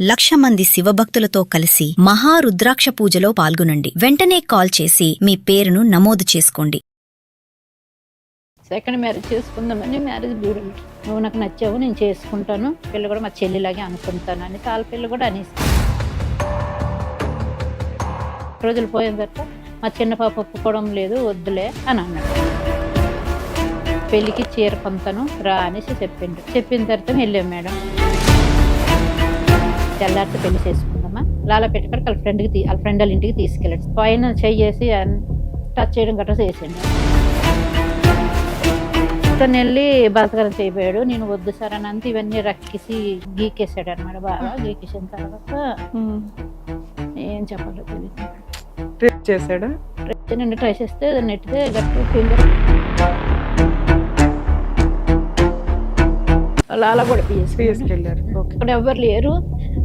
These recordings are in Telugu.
1,00,000 మంది శివభక్తులతో కలిసి మహారుద్రాక్ష పూజలో పాల్గొనండి. వెంటనే కాల్ చేసి మీ పేరును నమోదు చేసుకోండి. సెకండ్ మ్యారేజ్ చేసుకుందామని మ్యారేజ్ బ్యూరో నువ్వు నాకు నచ్చావు, నేను చేసుకుంటాను, పిల్ల కూడా మా చెల్లిలాగే అనుకుంటాను అని తాళ్ళ పిల్ల కూడా అనేసి రోజులు పోయిన తర్వాత మా చిన్న పాప ఒప్పుకోవడం లేదు, వద్దులే అని అన్నాడు. పెళ్ళికి చీర పొంతాను రా అనేసి చెప్పిండు. చెప్పిన తర్వాత వెళ్ళాం మేడం. తెల్లారితో పెళ్లి చేసుకుందామా లాలా పెట్టుకొని వాళ్ళ ఫ్రెండ్ వాళ్ళ ఇంటికి తీసుకెళ్ళాడు. పైన చెయ్యేసి టచ్ చేయడం గట్రా చేసిండు. తను వెళ్ళి బలత్కారం చేయబోయాడు. నేను వద్దు సార్ అని అంతా ఇవన్నీ రక్కిసి గీకేసాడు అనమాట. బాగా గీకేసిన తర్వాత ఏం చెప్పాలో తెలియదు. చేశాడు ట్రై చేస్తే నెట్టితే గట్టి ఫీల్డ్ లాలా కూడా తీసుకెళ్ళారు. ఇక్కడ ఎవరు లేరు,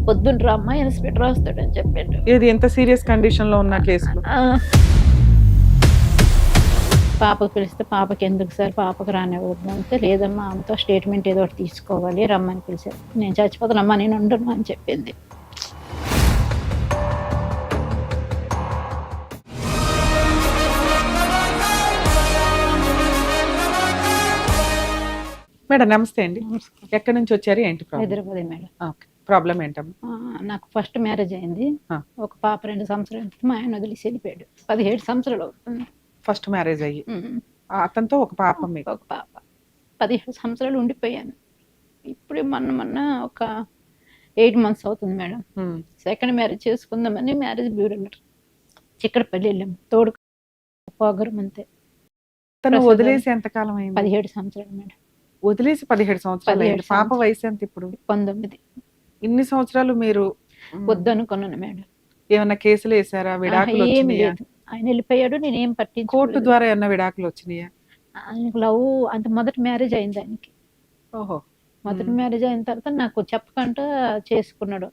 పొద్దున్న రమ్మా ఇన్స్పెక్టర్ వస్తాడు అని చెప్పాడు. ఇది ఎంత సీరియస్ కండిషన్ లో ఉన్న కేసులో పాపకు పిలిస్తే పాపకి ఎందుకు సార్, పాపకు రానివ్వద్దు అంటే లేదమ్మా ఆమెతో స్టేట్మెంట్ ఏదో ఒకటి తీసుకోవాలి రమ్మని పిలిచారు. నేను చచ్చిపోతానమ్మా నేను ఉండను అని చెప్పింది. మేడం నమస్తే అండి. ఎక్కడి నుంచి వచ్చారు, ఏంటి హైదరాబాద్ మేడం. ప్రాబ్లం ఏంటమ్మా? నాకు ఫస్ట్ మ్యారేజ్ అయింది. ఒక పాప 2 సంవత్సరాలు, మా ఆయన వదిలేసి వెళ్ళిపోయాడు. 17 సంవత్సరాలు అవుతుంది ఫస్ట్ మ్యారేజ్ అయ్యి. అతనితో ఒక పాప, ఒక పాప 17 సంవత్సరాలు ఉండిపోయాను. ఇప్పుడు మొన్న ఒక 8 months అవుతుంది మేడం. సెకండ్ మ్యారేజ్ చేసుకుందామని మ్యారేజ్ బ్యూరో చిక్కడపల్లి వెళ్ళాము. తోడు పోగరం అంతే. తను వదిలేసి ఎంతకాలం అయింది? 17 సంవత్సరాలు మేడం. వదిలేసి 17 సంవత్సరాలు. పాప వయసు ఎంత ఇప్పుడు? 19. ఇన్ని సంవత్సరాలు మీరు వద్దనుకున్నాను మేడం. ఏమన్నా కేసులు వేసారా? విడాకులు ఏమి లేదు, ఆయన వెళ్ళిపోయాడు, నేనేం పట్టించుకోలేదు. కోర్టు ద్వారా ఏమన్నా విడాకులు వచ్చినాయా? ఆయనకు లవ్ అంటే మొదటి మ్యారేజ్ అయింది ఆయనకి. ఓహో. మొదటి మ్యారేజ్ అయిన తర్వాత నాకు చెప్పకుండా చేసుకున్నాడు,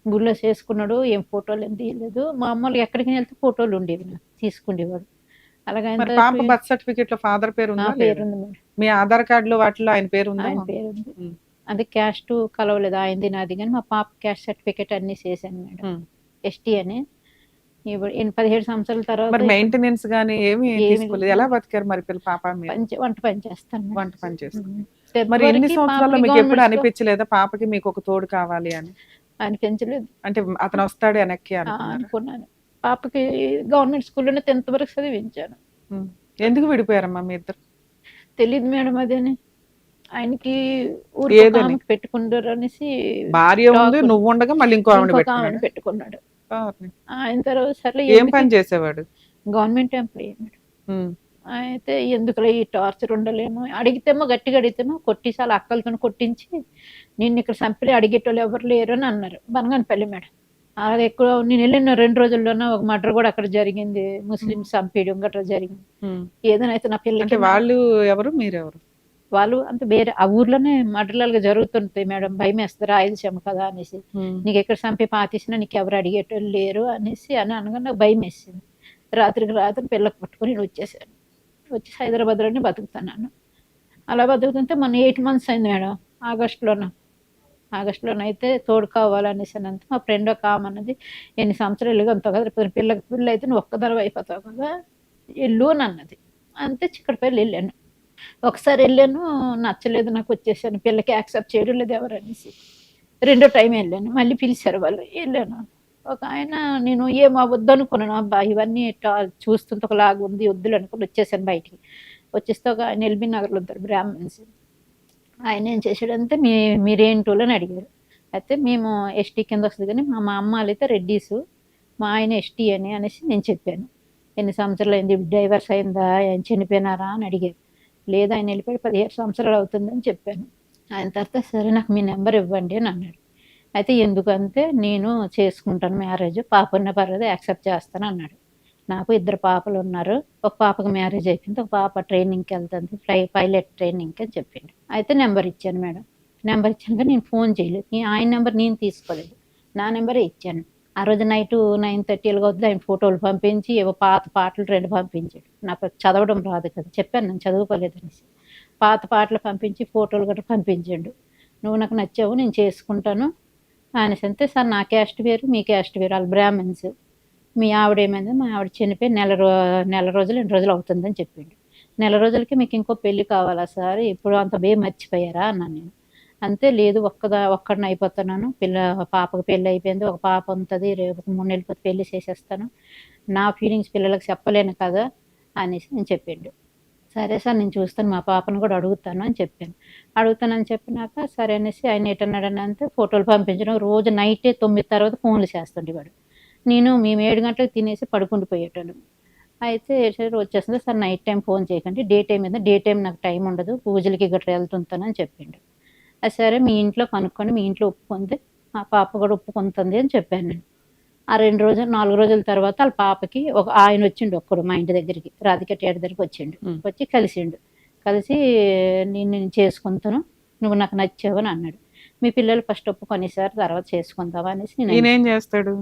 గుళ్ళో చేసుకున్నాడు. ఏం ఫోటోలు ఏం తీయలేదు. మామూలుగా ఎక్కడికి వెళ్తే ఫోటోలు ఉండేవి, నాకు తీసుకుండేవాడు. అలాగే పాప బర్త్ సర్టిఫికేట్ లో ఫాదర్ పేరు ఉందా? పేరుంది మేడం. మీ ఆధార్ కార్డు లో వాటిలో ఆయన పేరు ఉందా? ఆయన పేరుంది. అది క్యాస్ట్ కలవలేదు, ఆయనది నాది. కానీ మా పాప క్యాస్ట్ సర్టిఫికేట్ అన్ని చేశాను మేడం. ఎస్టీ అని. ఇప్పుడు 17 సంవత్సరాల తర్వాత మెయింటెనెన్స్ గానీ ఏమి తీసుకోలేదు. ఎలా బతికారు మరి పిల్ల పాప? వంట పని చేస్తాను. వంట పని చేస్తాను. మరి ఎన్ని సంవత్సరాల్లో మీకు ఎప్పుడు అనిపించలేదా పాపకి మీకు ఒక తోడు కావాలి అని? అనిపించలేదు. అంటే అతను వస్తాడు వెనక్కి అనుకున్నాను. పాపకి గవర్నమెంట్ స్కూల్లోనే 10th వరకు చదివించాను. ఎందుకు విడిపోయారమ్మా మీ ఇద్దరు? తెలియదు మేడం. అదేని ఆయనకి పెట్టుకుంటారు అనేసి భార్య ఉంది, నువ్వు ఉండగా మళ్ళీ ఇంకో పెట్టుకున్నాడు. ఆయన తర్వాత సరే ఏం పని చేసేవాడు? Government employee madam. అయితే ఎందుకు ఈ టార్చర్ ఉండలేము, అడిగితేమో గట్టిగా అడిగితేమో కొట్టేసి వాళ్ళ అక్కలతో కొట్టించి నిన్ను ఇక్కడ చంపి అడిగేటోళ్ళు ఎవరు లేరు అని అన్నారు. బనగానపల్లి మేడం. అది ఎక్కువ నేను వెళ్ళిన 2 రోజుల్లోనే ఒక మర్డర్ కూడా అక్కడ జరిగింది. ముస్లిమ్స్ చంపేయడం గట్రా జరిగింది. ఏదైనా అయితే నా పిల్లలకి. వాళ్ళు ఎవరు, మీరెవరు? వాళ్ళు అంటే వేరే ఆ ఊర్లోనే మర్డర్లుగా జరుగుతుంటాయి మేడం. భయం వేస్తారు, ఆయుధం కదా అనేసి. నీకు ఎక్కడ చంపి పాతేసినా నీకు ఎవరు అడిగేటోళ్ళు లేరు అనేసి అని అనగా నాకు భయం వేసింది. రాత్రికి రాత్రి పిల్లకి పట్టుకొని నేను వచ్చేసాను. వచ్చి హైదరాబాద్లోనే బతుకుతున్నాను. అలా బతుకుతుంటే మొన్న 8 months అయింది మేడం. ఆగస్టులోనైతే తోడు కావాలనేసి అంత మా ఫ్రెండ్ ఒక ఆమె అన్నది, ఎన్ని సంవత్సరాలు అంతావు కదా, పిల్ల అయితే నువ్వు ఒక్కదరవ అయిపోతావు కదా, వెళ్ళు అని అన్నది. అంతే చిక్కడపల్లి వెళ్ళాను. ఒకసారి వెళ్ళాను, నచ్చలేదు, నాకు వచ్చేసాను. పిల్లకి యాక్సెప్ట్ చేయడం లేదు ఎవరు అనేసి. 2వ టైం వెళ్ళాను. మళ్ళీ పిలిచారు వాళ్ళు, వెళ్ళాను. ఒక ఆయన నేను ఏం వద్దు అనుకున్నాను. అబ్బా ఇవన్నీ చూస్తుంటే ఒకలాగా ఉంది, వద్దులు అనుకుని వచ్చేసాను బయటికి. వచ్చేస్తే ఒక ఆయన ఎల్బీ నగర్లో ఉంటారు బ్రాహ్మణ్స్. ఆయన ఏం చేశాడంటే మీరేంటోళ్ళని అడిగారు. అయితే మేము ఎస్టీ కింద వస్తుంది కానీ మా అమ్మ వాళ్ళైతే రెడ్డీసు, మా ఆయన ఎస్టీ అనేసి నేను చెప్పాను. ఎన్ని సంవత్సరాలు అయింది, డైవర్స్ అయిందా, ఆయన చనిపోయినారా అని అడిగారు. లేదు ఆయన వెళ్ళిపోయి 17 సంవత్సరాలు అవుతుందని చెప్పాను. ఆయన తర్వాత సరే నాకు మీ నెంబర్ ఇవ్వండి అని అన్నాడు. అయితే ఎందుకంటే నేను చేసుకుంటాను మ్యారేజ్, పాప ఉన్న పర్వాలేదు యాక్సెప్ట్ చేస్తాను అన్నాడు. నాకు 2 పాపలు ఉన్నారు. ఒక పాపకు మ్యారేజ్ అయిపోయింది, ఒక పాప ట్రైనింగ్కి వెళ్తుంది, పైలట్ ట్రైనింగ్కి అని చెప్పిండు. అయితే నెంబర్ ఇచ్చాను మేడం. నెంబర్ ఇచ్చాను కానీ నేను ఫోన్ చేయలేదు. ఆయన నెంబర్ నేను తీసుకోలేదు, నా నెంబరే ఇచ్చాను. ఆ రోజు నైట్ 9:30 అవుతుంది. ఆయన ఫోటోలు పంపించి ఏవో పాత పాటలు 2 పంపించాడు. నాకు చదవడం రాదు కదా, చెప్పాను నేను చదువుకోలేదు అనేసి. పాత పాటలు పంపించి ఫోటోలు గట్రా పంపించాడు. నువ్వు నాకు నచ్చావు, నేను చేసుకుంటాను, అనేసి అంతే సార్ నా క్యాస్ట్ వేరు మీ క్యాస్ట్ వేరు వాళ్ళు బ్రాహ్మణ్స్ మీ ఆవిడ ఏమైంది మా ఆవిడ చనిపోయి నెల రోజులు 2 రోజులు అవుతుందని చెప్పిండు. నెల రోజులకి మీకు ఇంకో పెళ్లి కావాలా సార్ ఇప్పుడు అంత మర్చిపోయారా అన్నాను నేను. అంతే లేదు ఒక్కడిని అయిపోతున్నాను పాపకు పెళ్ళి అయిపోయింది ఒక పాప ఉంటుంది రేపు 3 నెలల పోతే పెళ్లి చేసేస్తాను నా ఫీలింగ్స్ పిల్లలకు చెప్పలేను కదా అనేసి నేను చెప్పిండు. సరే సార్ నేను చూస్తాను మా పాపను కూడా అడుగుతాను అని చెప్పాను. అడుగుతానని చెప్పినాక సరే అనేసి ఆయన ఎటన్నాడని అంటే ఫోటోలు పంపించడం రోజు నైటే 9 తర్వాత ఫోన్లు చేస్తుండేవాడు. మేము 7 గంటలకు తినేసి పడుకుంటూ పోయేటోళ్ళం. అయితే సరే వచ్చేస్తుంది సార్ నైట్ టైం ఫోన్ చేయకండి డే టైం మీద డే టైం నాకు టైం ఉండదు పూజలకి గట్రా వెళ్తుంటానని చెప్పిండు. అది సరే మీ ఇంట్లో కనుక్కొని మీ ఇంట్లో ఒప్పుకుంది మా పాప కూడా ఒప్పుకుంటుంది అని చెప్పాను నేను. ఆ 2 రోజులు 4 రోజుల తర్వాత వాళ్ళ పాపకి ఆయన వచ్చిండు ఒక్కడు మా ఇంటి దగ్గరికి రాధిక థియేటర్ దగ్గరికి వచ్చిండు. వచ్చి కలిసిండు. కలిసి నేను చేసుకుంటాను నువ్వు నాకు నచ్చావు అని అన్నాడు. మీ పిల్లలు ఫస్ట్ ఒప్పుకొని సార్ తర్వాత చేసుకుందామా అనేసి నేనేం చేస్తాడు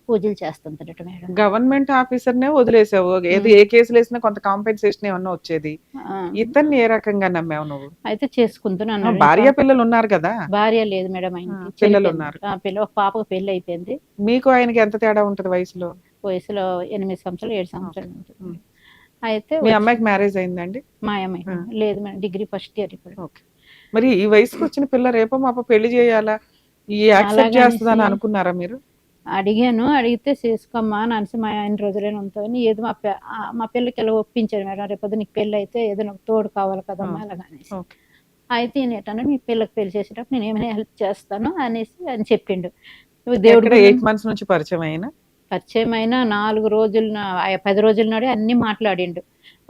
పూజలు చేస్తుంటాడట మేడం. గవర్నమెంట్ ఆఫీసర్నే వదిలేసావు ఏది ఏ కేసులు వేసినా కొంత కాంపెన్సేషన్ ఏమన్నా వచ్చేది ఇతన్ని ఏ రకంగా నమ్మావు నువ్వు అయితే చేసుకుంటాను అన్నాడు. భార్య పిల్లలు ఉన్నారు కదా భార్య లేదు మేడం ఆయనకి పిల్లలు ఉన్నారు ఒక పాపకు పెళ్లి అయిపోయింది. మీకు ఆయనకి ఎంత తేడా ఉంటది వయసులో 8 సంవత్సరాలు 7 సంవత్సరాలు ఉంటుంది. అయితే మీ అమ్మాయికి మ్యారేజ్ అయిందండి మా అమ్మాయి లేదు మేడం డిగ్రీ ఫస్ట్ ఇయర్ ఇప్పుడు. మరి ఈ వయసుకు వచ్చిన పిల్ల రేపో మాప పెళ్లి చేయాలా ఈ యాక్సెప్ట్ చేస్తుందని అనుకున్నారా మీరు? అడిగాను అడిగితే చేసుకోమ్మా అని అనేసి మా ఆయన రోజులైనా ఉంటుందని ఏదో మా పిల్లకి ఎలా ఒప్పించాడు మేడం రేపొద్దు నీకు పెళ్ళి అయితే ఏదో నాకు తోడు కావాలి కదమ్మా అలాగనేసి. అయితే ఏంటన్నా మీ పిల్లకి పెళ్లి చేసేటప్పుడు నేను ఏమైనా హెల్ప్ చేస్తాను అనేసి అని చెప్పిండు. దేవుడు 8 months నుంచి పరిచయం అయినా 4 రోజులు 10 రోజుల నాడే అన్ని మాట్లాడిండు.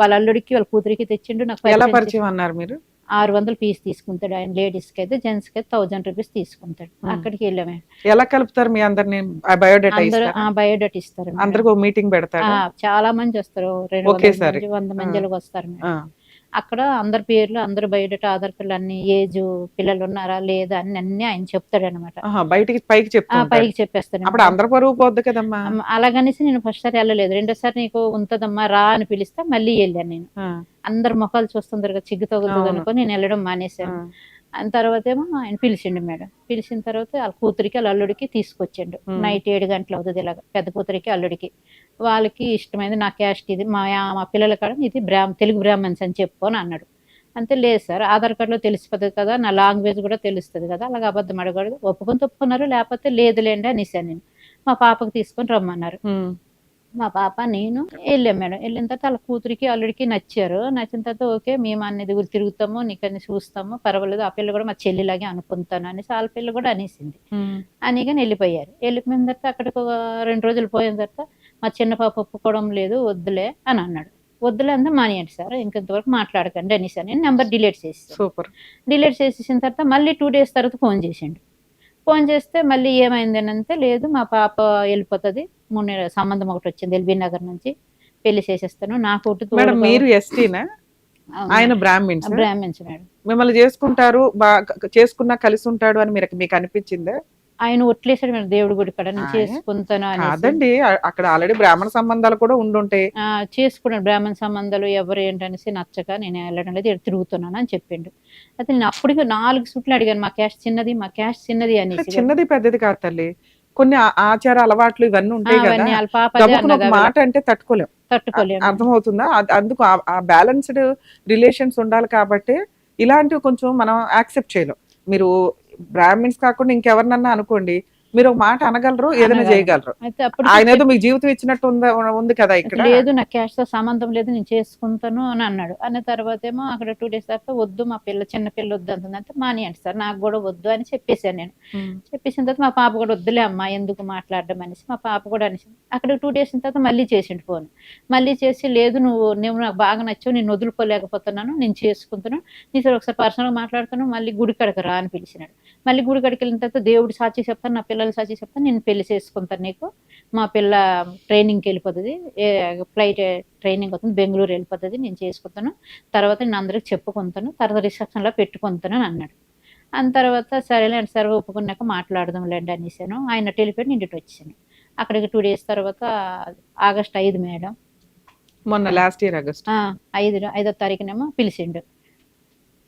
వాళ్ళ అల్లుడికి వాళ్ళ కూతురికి తెచ్చిండు. నాకు ఎలా పరిచయం అన్నారు మీరు? 600 ఫీజు తీసుకుంటాడు ఆయన లేడీస్ కి అయితే జెంట్స్ కి అయితే 1000 రూపీస్ తీసుకుంటాడు. అక్కడికి వెళ్ళాము. ఎలా కలుపుతారు మీ అందరిని? బయోడేటా ఇస్తారు అందరికి మీటింగ్ పెడతారు చాలా మంది వస్తారు 100 మందిలోకి వస్తారు. అక్కడ అందరి పేర్లు అందరు బయోడేటా ఆధార్ కార్డులు అన్ని ఏజ్ పిల్లలు ఉన్నారా లేదా అని అన్ని ఆయన చెప్తాడు అనమాట. బయటికి పైకి చెప్పేస్తాడు. అప్పుడు అందరు పరువు పోద్ది కదమ్మా. అలాగనేసి నేను ఫస్ట్ సారి వెళ్ళలేదు. రెండోసారి నీకు ఉంటదమ్మా రా అని పిలిస్తే మళ్ళీ వెళ్ళాను నేను. అందరు మొఖాలు చూస్తుంటారు కదా చిగ్గు తగులుతుంది అనుకో నేను వెళ్ళడం మానేశాను. అని తర్వాత ఏమో ఆయన పిలిచిండు మేడం. పిలిచిన తర్వాత వాళ్ళ కూతురికి వాళ్ళ అల్లుడికి తీసుకొచ్చిండు. నైట్ 7 గంటలు అవుతుంది ఇలాగ పెద్ద కూతురికి అల్లుడికి. వాళ్ళకి ఇష్టమైంది నా క్యాస్ట్ ఇది మా పిల్లల కాడ ఇది తెలుగు బ్రాహ్మణ్స్ అని చెప్పు అని అన్నాడు. అంతే లేదు సార్ ఆధార్ కార్డులో తెలిసిపోతుంది కదా నా లాంగ్వేజ్ కూడా తెలుస్తుంది కదా అలాగ అబద్ధం అడగడు ఒప్పుకున్నారు లేకపోతే లేదులేండి అనేసాను నేను. మా పాపకు తీసుకొని రమ్మన్నారు. మా పాప నేను వెళ్ళాం మేడం. వెళ్ళిన తర్వాత వాళ్ళ కూతురికి అల్లుడికి నచ్చారు. నచ్చిన తర్వాత ఓకే మేము అన్ని దగ్గర తిరుగుతాము నీకని చూస్తాము పర్వాలేదు ఆ పిల్ల కూడా మా చెల్లిలాగే అనుకుంటాను అనేసి వాళ్ళ పిల్ల కూడా అనేసింది. అని వెళ్ళిపోయారు. వెళ్ళిపోయిన తర్వాత అక్కడికి 2 రోజులు పోయిన తర్వాత మా చిన్న పాప ఒప్పుకోవడం లేదు వద్దులే అని అన్నాడు. వద్దులే అంతా మానేయండి సార్ ఇంకంతవరకు మాట్లాడకండి అనేసి నేను నెంబర్ డిలీట్ చేసేసిన తర్వాత మళ్ళీ 2 days తర్వాత ఫోన్ చేసిండు. ఫోన్ చేస్తే మళ్ళీ ఏమైంది అని అంటే లేదు మా పాప వెళ్ళిపోతుంది సంబంధం ఒకటి వచ్చింది ఎల్బీ నగర్ నుంచి పెళ్లి చేసేస్తాను నాకు మీరు ఎస్టీనా ఆయన బ్రాహ్మిన్స్ మేడం. మిమ్మల్ని చేసుకున్నా కలిసి ఉంటాడు అని మీకు అనిపించిందా? ఆయన ఒట్లేసాడు మేడం దేవుడి గుడి కాడ నేను చేసుకుంటాను కాదండి అక్కడ ఆల్రెడీ బ్రాహ్మణ సంబంధాలు కూడా ఉండుంటాయి చేసుకున్నాడు. బ్రాహ్మణ సంబంధాలు ఎవరు ఏంటనేసి నచ్చక నేను వెళ్ళడం లేదు తిరుగుతున్నాను అని చెప్పిండు. అయితే నేను అప్పటికి 4 సూట్లు అడిగాను మా క్యాస్ట్ చిన్నది అనేసి. చిన్నది పెద్దది కాదు తల్లి కొన్ని ఆచార అలవాట్లు ఇవన్నీ ఉంటాయి కదా మాట అంటే తట్టుకోలేం అర్థమవుతుందా? అందుకు ఆ బ్యాలెన్స్డ్ రిలేషన్స్ ఉండాలి కాబట్టి ఇలాంటివి కొంచెం మనం యాక్సెప్ట్ చేయలేం. మీరు బ్రాహ్మిన్స్ కాకుండా ఇంకెవరినన్నా అనుకోండి మీరు ఒక మాట అనగలరు ఏదైనా చేయగలరు. ఆయన ఏదో మీకు జీవితం ఇచ్చినట్టు ఉంది కదా ఇక్కడ లేదు నా క్యాష్ తో సంబంధం లేదు నేను చేసుకుంటాను అని అన్నాడు. అన్న తర్వాత ఏమో అక్కడ 2 days తర్వాత వద్దు మా చిన్న పిల్ల వద్దు అంటుందంటే మానేయండి సార్ నాకు కూడా వద్దు అని చెప్పేశాను నేను. చెప్పేసిన తర్వాత మా పాప కూడా వద్దులే అమ్మా ఎందుకు మాట్లాడడం అనేసి మా పాప కూడా అనేసి అక్కడ 2 days తర్వాత మళ్ళీ చేసిండు ఫోన్. మళ్ళీ చేసి లేదు నువ్వు నాకు బాగా నచ్చావు నేను వదులుకోలేకపోతున్నాను నేను చేసుకుంటున్నాను నీ సార్ ఒకసారి పర్సనల్గా మాట్లాడుతున్నాను మళ్ళీ గుడి కడక రా అని పిలిచినాడు. మళ్ళీ గుడి కడికి వెళ్ళిన తర్వాత దేవుడు సాక్షి చెప్తాను నా పిల్లలు సాక్షి చెప్తాను నేను పెళ్లి చేసుకుంటాను నీకు మా పిల్ల ట్రైనింగ్కి వెళ్ళిపోతుంది ఫ్లైట్ ట్రైనింగ్ అవుతుంది బెంగళూరు వెళ్ళిపోతుంది నేను చేసుకుంటాను తర్వాత నేను అందరికి చెప్పుకుంటాను తర్వాత రిసెప్షన్లో పెట్టుకుంటాను అని అన్నాడు. అన్న తర్వాత సరేలేండి సార్ ఒప్పుకున్నాక మాట్లాడదాంలేండి అనేసాను. ఆయన టెలిఫోన్ ఇంటికి వచ్చాను. అక్కడికి 2 days తర్వాత ఆగస్ట్ 5 మేడం మొన్న లాస్ట్ ఇయర్ ఆగస్ట్ 5వ తారీఖునేమో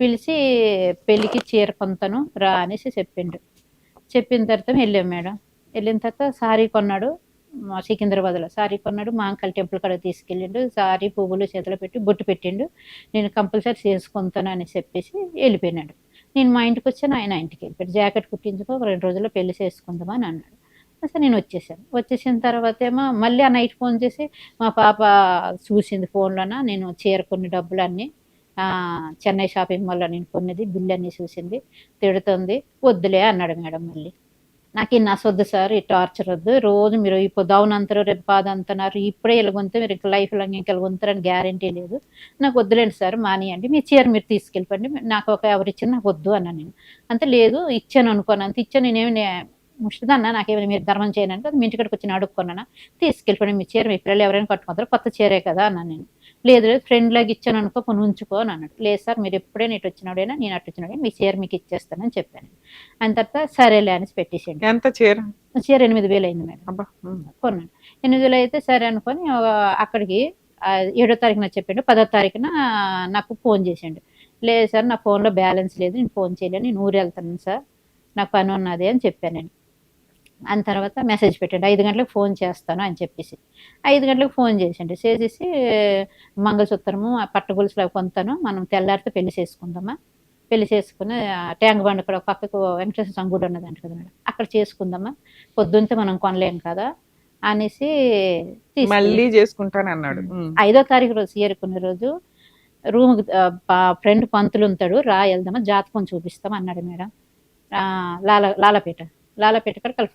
పిలిచి పెళ్లికి చీర కొంతను రా అనేసి చెప్పిండు. చెప్పిన తర్వాత వెళ్ళాం మేడం. వెళ్ళిన తర్వాత సారీ కొన్నాడు. మా సికింద్రాబాద్‌లో సారీ కొన్నాడు. మా అంకల్ టెంపుల్ కాడకి తీసుకెళ్ళిండు. సారీ, పువ్వులు చేతిలో పెట్టి బొట్టు పెట్టిండు. నేను కంపల్సరీ చేసుకుంటాను అని చెప్పేసి వెళ్ళిపోయినాడు. నేను మా ఇంటికొచ్చాను. ఆయన ఇంటికెళ్ళిపోయాడు. జాకెట్ కుట్టించుకో 2 రోజుల్లో పెళ్లి చేసుకుందాం అని అన్నాడు. సరే నేను వచ్చేసాను. వచ్చేసిన తర్వాతేమో మళ్ళీ ఆ నైట్ ఫోన్ చేసి మా పాప చూసింది ఫోన్‌లోన నేను చీర కొన్ని డబ్బులన్నీ చెన్నై షాపింగ్ మాల్‌లో నేను కొన్నది బిల్లన్నీ చూసింది. తిడుతుంది. వద్దులే అన్నాడు మేడం మళ్ళీ. నాకు ఈ నసొద్దు సార్, ఈ టార్చర్ వద్దు. రోజు మీరు ఇప్పుడు దౌనంతరు, రేపు పాదంతన్నారు. ఇప్పుడే ఇలాగుంటే మీరు ఇంక లైఫ్ లాంగ్ ఇంక ఇలాగుంటారని గ్యారంటీ లేదు. నాకు వద్దులేండి సార్ మానేయండి. మీ చీర మీరు తీసుకెళ్ళిపోండి. నాకు ఒక ఎవరిచ్చినా నాకు వద్దు అన్నా నేను. అంతే లేదు ఇచ్చాను అనుకోను. అంత ఇచ్చాను నేనేమి ముష్టిదాన్నా నాకేమైనా మీరు ధర్మం చేయనంటే అది మీ ఇంటికాడికి వచ్చి అడుక్కున్నానా తీసుకెళ్ళిపోండి మీ చీర మీ పిల్లలు ఎవరైనా కట్టుకుంటారు కొత్త చీరే కదా అన్నాను నేను. లేదు లేదు ఫ్రెండ్ లాగా ఇచ్చాను అనుకో పోనీ ఉంచుకో అని అన్నాడు. లేదు సార్ మీరు ఎప్పుడైనా ఇటు వచ్చినాడైనా నేను అటు వచ్చినాడైనా మీ చీర మీకు ఇచ్చేస్తానని చెప్పాను. ఆయన తర్వాత సరేలే అనేసి పెట్టేసేయండి. ఎంత చీర? చీర 8,000 అయింది మేడం. అబ్బా! కొన్నాను. 8,000 అయితే సరే అనుకొని అక్కడికి 7వ తారీఖున చెప్పిండు. 10వ తారీఖున నాకు ఫోన్ చేసిండు. లేదు సార్ నా ఫోన్‌లో బ్యాలెన్స్ లేదు. నేను ఫోన్ చేయలేను. నేను ఊరు వెళ్తాను సార్. నాకు పని ఉన్నది అని చెప్పాను నేను. అని తర్వాత మెసేజ్ పెట్టండి 5 గంటలకు ఫోన్ చేస్తాను అని చెప్పేసి 5 గంటలకు ఫోన్ చేసిండు. చేసేసి మంగళసూత్రము పట్టు గొలుసులు అవి కొంటాను మనం తెల్లారితే పెళ్లి చేసుకుందామా, పెళ్లి చేసుకుని ట్యాంక్ బండ్ కూడా పక్కకు వెంకటేశ్వర స్వామి గుడి ఉన్నదంట కదా మేడం, అక్కడ చేసుకుందామా, పొద్దున్నే మనం కొనలేం కదా అనేసి మళ్ళీ చేసుకుంటాను అన్నాడు. 5వ తారీఖు రోజు ఏరుకునే రోజు రూమ్ ఫ్రెండ్ పంతులు ఉంటాడు రా వెళ్దామా జాతకం చూపిస్తాం అన్నాడు మేడం. లాలపేట కాడ వాళ్ళ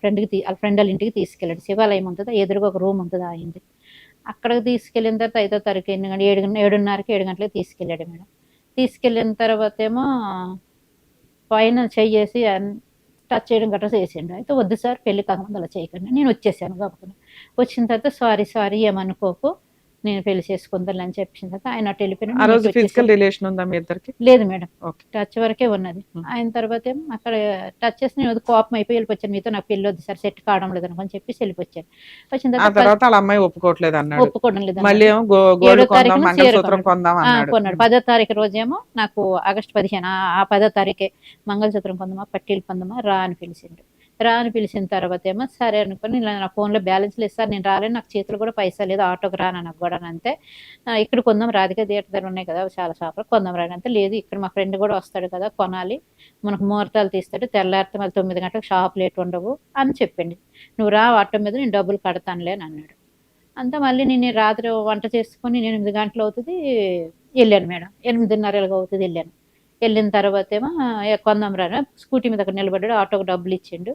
ఫ్రెండ్ వాళ్ళ ఇంటికి తీసుకెళ్ళాడు. శివాలయం ఉంటుందా ఎదురుగా ఒక రూమ్ ఉంటుందా అయింది. అక్కడికి తీసుకెళ్ళిన తర్వాత 5వ తారీఖు 7:30కి 7 గంటలకు తీసుకెళ్ళాడు మేడం. తీసుకెళ్ళిన తర్వాత ఏమో పైన చెయ్యేసి టచ్ చేయడం గట్రా చేసిండు. అయితే వద్దు సార్ పెళ్లి కాకముందు అలా చేయకండి. నేను వచ్చేసాను కాబట్టి వచ్చిన తర్వాత సారీ ఏమనుకోకు నేను పెళ్లి చేసుకుందాను అని చెప్పిన తర్వాత ఆయన అటు వెళ్ళిపోయినా. ఫిజికల్ రిలేషన్ ఉందా మీ ఇద్దరికి? లేదు మేడం, టచ్ వరకే ఉన్నది. ఆయన తర్వాత ఏమో అక్కడ టచ్ చేసి నేను కోపం అయిపోయి వెళ్ళిపోయాను. మీతో నాకు పెళ్లి వద్దు సార్ సెట్ కావడం లేదు అనుకొని చెప్పేసి వెళ్ళిపోయాను. వచ్చిన తర్వాత వాళ్ళ అమ్మాయి ఒప్పుకోవట్లేదు అన్నాడు. ఒప్పుకోవడం లేదు. కొన్నాడు. 10వ తారీఖు రోజేమో నాకు ఆగస్టు 15 ఆ 10వ తారీఖే మంగళసూత్రం కొందామా పట్టీలు కొందామా రా అని పిలిచిండు. రా అని పిలిచిన తర్వాత ఏమో సరే అనుకుని ఇలా నా ఫోన్లో బ్యాలెన్స్ లేదు సార్ నేను రాలేను, నాకు చేతులు కూడా పైసా లేదు, ఆటోకి రాను నాకు కూడా అంతే, ఇక్కడ కొందాం రాధిక థియేటర్ దగ్గర ఉన్నాయి కదా చాలా షాపులు కొందాం రానంటే లేదు ఇక్కడ మా ఫ్రెండ్ కూడా వస్తాడు కదా కొనాలి, మనకు ముహూర్తాలు తీస్తాడు తెల్లారితే మళ్ళీ 9 గంటలకు షాప్ లేట్ ఉండవు అని చెప్పింది. నువ్వు రా ఆటో మీద నేను డబ్బులు కడతానులే అని అన్నాడు. అంతా మళ్ళీ నేను రాత్రి వంట చేసుకొని 8 గంటలు అవుతుంది వెళ్ళాను మేడం. 8:30 అవుతుంది వెళ్ళాను. వెళ్ళిన తర్వాత ఏమో కొందాం రా స్కూటీ మీద అక్కడ నిలబడ్డాడు, ఆటోకి డబ్బులు ఇచ్చిండు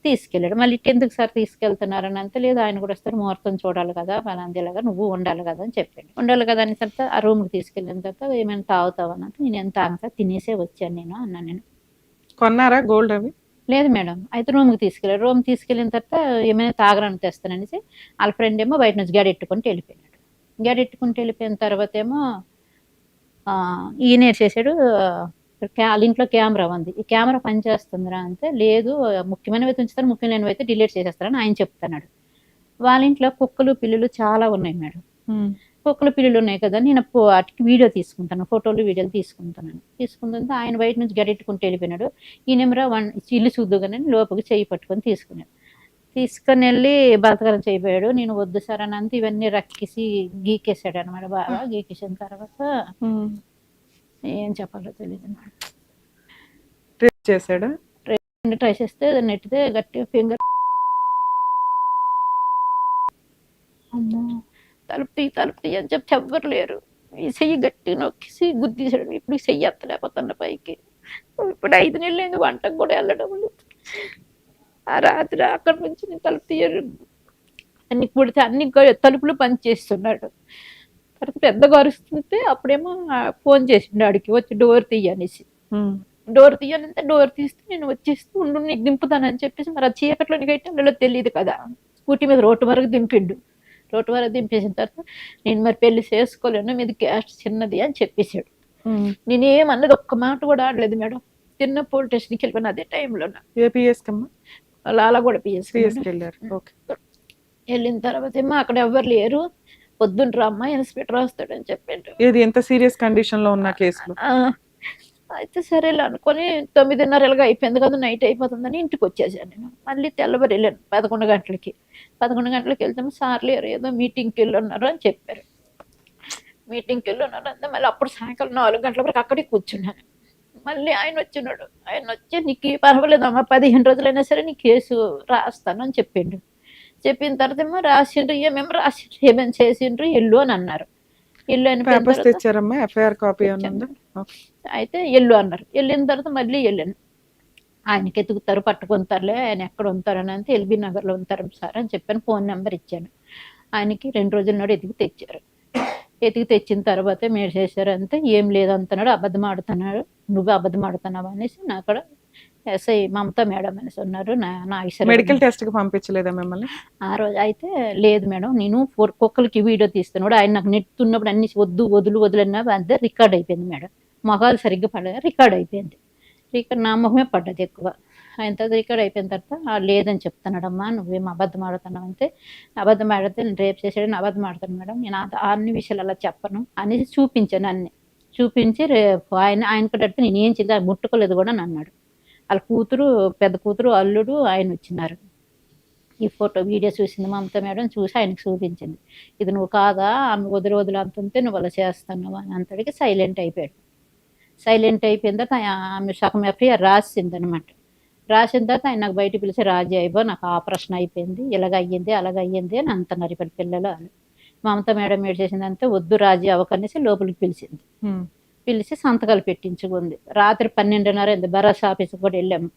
తీసుకెళ్ళాడు. మళ్ళీ ఎందుకు సార్ తీసుకెళ్తున్నారని అంతే లేదు ఆయన కూడా వస్తారు ముహూర్తం చూడాలి కదా అలాగా నువ్వు ఉండాలి కదా అని చెప్పాడు. ఉండాలి కదా అని తర్వాత ఆ రూమ్కి తీసుకెళ్ళిన తర్వాత ఏమైనా తాగుతావు అన్నట్టు నేను ఎంత అంతా తినేసే వచ్చాను నేను అన్నాను. నేను కొన్నారా గోల్డ్ అవి? లేదు మేడం. అయితే రూమ్కి తీసుకెళ్ళాడు. రూమ్ తీసుకెళ్ళిన తర్వాత ఏమైనా తాగడానికి తెస్తాననేసి వాళ్ళ ఫ్రెండ్ ఏమో బయట నుంచి గడెట్టుకుంటూ వెళ్ళిపోయినాడు. గడెట్టుకుంటూ వెళ్ళిపోయిన తర్వాత ఏమో ఈయన చేశాడు వాళ్ళ ఇంట్లో కెమెరా ఉంది, ఈ కెమెరా పనిచేస్తుందిరా అంటే లేదు ముఖ్యమైనవి ఉంచుతారు ముఖ్యమైనవి అయితే డిలీట్ చేసేస్తారని ఆయన చెప్తున్నాడు. వాళ్ళ ఇంట్లో కుక్కలు పిల్లులు చాలా ఉన్నాయి మేడం. కుక్కలు పిల్లులు ఉన్నాయి కదా నేను వాటికి వీడియో తీసుకుంటాను, ఫోటోలు వీడియోలు తీసుకుంటుంటే ఆయన బయట నుంచి గడెట్టుకుంటూ వెళ్ళిపోయినాడు. ఈయనెమరా ఇల్లు చూద్దుగానే లోపలికి చెయ్యి పట్టుకొని తీసుకొని వెళ్ళి బతకరం చేయబోయాడు. నేను వద్దు సార్ అని అంతా ఇవన్నీ రక్కేసి గీకేసాడు అనమాట. బాగా గీకేసిన తర్వాత ఏం చెప్పాలో తెలియదు మేడం. చేశాడు ట్రై చేస్తే నెట్టితే గట్టి ఫింగర్ అమ్మో తలుపుతీ అని చెప్పి ఎవ్వరు లేరు. ఈ చెయ్యి గట్టి నొక్కేసి గుద్దీసాడు. ఇప్పుడు చెయ్యి ఎత్తలేకపోతున్న పైకి. ఇప్పుడు 5 నెలలు అయింది వంటకు కూడా వెళ్ళడం లేదు. ఆ రాత్రి అక్కడి నుంచి నేను తలుపు తీయరు అన్ని పుడితే అన్ని తలుపులు పని చేస్తున్నాడు. తర్వాత పెద్దగా అరుస్తుంటే అప్పుడేమో ఫోన్ చేసిండు ఆడికి వచ్చి డోర్ తీయనేసి. డోర్ తీయాలంటే డోర్ తీస్తే నేను వచ్చేస్తూ ఉండు నీకు దింపుతానని చెప్పేసి మరి ఆ చీకట్లో నీకైతే అందులో తెలియదు కదా స్కూటీ మీద రోడ్డు వరకు దింపిండు. రోడ్డు వరకు దింపేసిన తర్వాత నేను మరి పెళ్లి చేసుకోలేను మీది క్యాస్ట్ చిన్నది అని చెప్పేశాడు. నేనేమన్నది ఒక్క మాట కూడా ఆడలేదు మేడం. చిన్న పోలీస్ స్టేషన్కి వెళ్ళిపోయిన అదే టైంలో అలా కూడా వెళ్ళిన తర్వాత ఏమో అక్కడ ఎవరు లేరు, పొద్దున్న రమ్మా ఇన్స్పెక్టర్ వస్తాడని చెప్పాడు. ఎంత సీరియస్ కండిషన్ లో ఉన్న కేసులు అయితే సరేలే అనుకొని 9:30 అయిపోయింది కదా, నైట్ అయిపోతుందని ఇంటికి వచ్చేసాను నేను. మళ్ళీ తెల్లవారు వెళ్ళాను 11 గంటలకి. 11 గంటలకి వెళ్తే సార్ లేరు, ఏదో మీటింగ్కి వెళ్ళున్నారు అని చెప్పారు. మీటింగ్కి వెళ్ళున్నారు అంటే మళ్ళీ అప్పుడు సాయంకాలం 4 గంటల వరకు అక్కడే కూర్చున్నాను. మళ్ళీ ఆయన వచ్చినాడు. ఆయన వచ్చి నీకు పర్వాలేదమ్మా, 15 రోజులైనా సరే నీ కేసు రాస్తాను అని చెప్పిండు. చెప్పిన తర్వాత ఏమో రాసిండ్రు, ఏమేమో రాసిండ్రు, ఏమేమి చేసిండ్రు, ఎల్లు అని అన్నారు. ఎల్లు అని పేపర్స్ తెచ్చారమ్మా? ఎఫ్ఐఆర్ కాపీ ఉందా? అయితే ఎల్లు అన్నారు. వెళ్ళిన తర్వాత మళ్ళీ వెళ్ళాను. ఆయనకి ఎతుకుతారు, పట్టుకుంటారులే, ఆయన ఎక్కడ ఉంటారని అంటే ఎల్బీ నగర్లో ఉంటారు సార్ అని చెప్పాను. ఫోన్ నెంబర్ ఇచ్చాను. ఆయనకి 2 రోజుల నాడు ఎతికి తెచ్చారు. ఎతికి తెచ్చిన తర్వాత మీరు చేశారంటే ఏం లేదంటున్నాడు, అబద్ధం ఆడుతున్నాడు, నువ్వు అబద్ధం ఆడుతున్నావు అనేసి నా అక్కడ ఎస్ఐ మమతా మేడం అనేసి ఉన్నారు. మెడికల్ టెస్ట్ కి పంపించలేదా మిమ్మల్ని ఆ రోజు? అయితే లేదు మేడం, నేను కుక్కలకి వీడియో తీస్తున్నాడు, ఆయన నాకు నెట్టుతున్నప్పుడు అన్ని వదులన్నా అంతే రికార్డ్ అయిపోయింది మేడం. మొహాలు సరిగ్గా పడలేదు, రికార్డ్ అయిపోయింది. రికార్డ్ నా మొహమే పడ్డది ఎక్కువ. ఆయన తర్వాత రికార్డ్ అయిపోయిన తర్వాత లేదని చెప్తున్నాడమ్మా, నువ్వేం అబద్ధం ఆడుతున్నావు అంటే, అబద్ధం ఆడితే నేను రేపు చేసాడని అబద్ధం ఆడతాను మేడం, నేను అన్ని విషయాలు అలా చెప్పను అనేసి చూపించాను. అన్ని చూపించి రేపు ఆయనకు అడిగితే నేను ఏం చేయలేదు, ముట్టుకోలేదు కూడా అని అన్నాడు. వాళ్ళ కూతురు, పెద్ద కూతురు, అల్లుడు ఆయన వచ్చినారు. ఈ ఫోటో వీడియో చూసింది మమతా మేడం, చూసి ఆయనకు చూపించింది. ఇది నువ్వు కాదా, ఆమె వదిలి అంతుంటే నువ్వు అలా చేస్తున్నావు అని అంతటికి సైలెంట్ అయిపోయాడు. సైలెంట్ అయిపోయిన తర్వాత ఆమె సగం ఎఫ్ఐఆర్ రాసింది అనమాట. రాసిన తర్వాత ఆయన నాకు బయట పిలిచి, రాజీ అయిపో, నాకు ఆపరేషన్ అయిపోయింది, ఇలాగ అయ్యింది అలాగ అయ్యింది అని అంటున్నారు ఇప్పుడు పిల్లలు అని. మమతా మేడం ఏడు చేసిందంటే వద్దు రాజీ అవ్వకనేసి లోపలికి పిలిచింది. పిలిచి సంతకాలు పెట్టించుకుంది. రాత్రి 12:30 భరోసా ఆఫీస్కి కూడా వెళ్ళాము.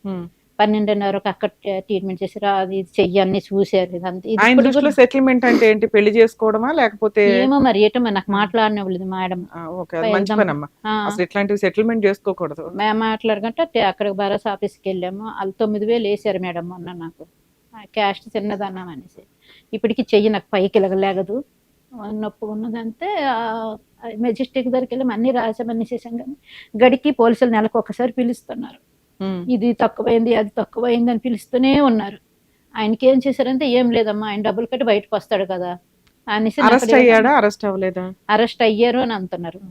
12:30 అక్కడ ట్రీట్మెంట్ చేసి అది చెయ్యన్ని చూసారు. ఇదంతా సెటిల్మెంట్ అంటే ఏంటి, పెళ్లి చేసుకోవడమా లేకపోతే ఏమో మరి ఏటో నాకు మాట్లాడినవ్వలేదు మేడం. ఇట్లాంటివి సెటిల్మెంట్ చేసుకోకూడదు. మేము మాట్లాడకంటే అక్కడికి భరోసా ఆఫీస్కి వెళ్ళాము. వాళ్ళు 9,000 వేసారు మేడం మొన్న నాకు, క్యాస్ట్ చిన్నదన్నాం అనేసి. ఇప్పటికి చెయ్యి నాకు పైకి లేగదు, నొప్పి ఉన్నదంటే మెజెస్టిక్ దగ్గరికి వెళ్ళి అన్ని రాసామని చేసాం. కానీ గడికి పోలీసులు నెలకు ఒకసారి పిలుస్తున్నారు, ఇది తక్కువైంది అది తక్కువైంది అని పిలుస్తూనే ఉన్నారు. ఆయనకి ఏం చేశారంటే ఏం లేదమ్మా, ఆయన డబ్బులు కట్టి బయటకు వస్తాడు కదా అనేసి. అరెస్ట్ అయ్యారు అని అంటున్నారు.